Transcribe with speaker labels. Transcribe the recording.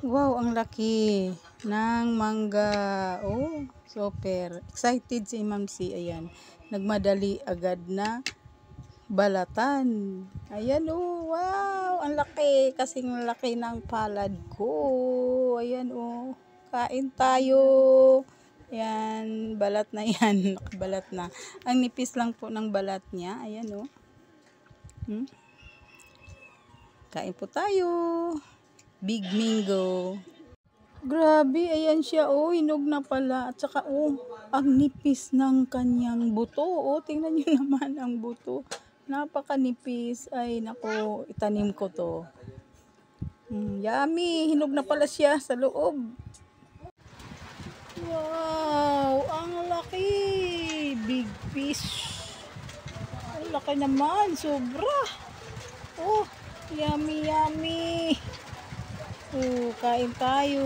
Speaker 1: Wow, ang laki ng mangga. Oh, super excited si Ma'am C. Ayan, nagmadali agad na balatan. Ayan, oh, wow, ang laki. Kasing laki ng palad ko. Ayan, oh, kain tayo. Ayan, balat na yan. Balat na. Ang nipis lang po ng balat niya. Ayan, oh. Kain po tayo. Big Mingo. Grabe, ayan siya, oh, hinog na pala. At saka, oh, ang nipis ng kanyang buto. Oh, tingnan nyo naman ang buto. Napakanipis. Ay, nako, itanim ko to. Yummy, hinog na pala siya sa loob. Wow, ang laki. Big fish. Ang laki naman, sobra. Oh, yummy, yummy. Oh, kain tayo.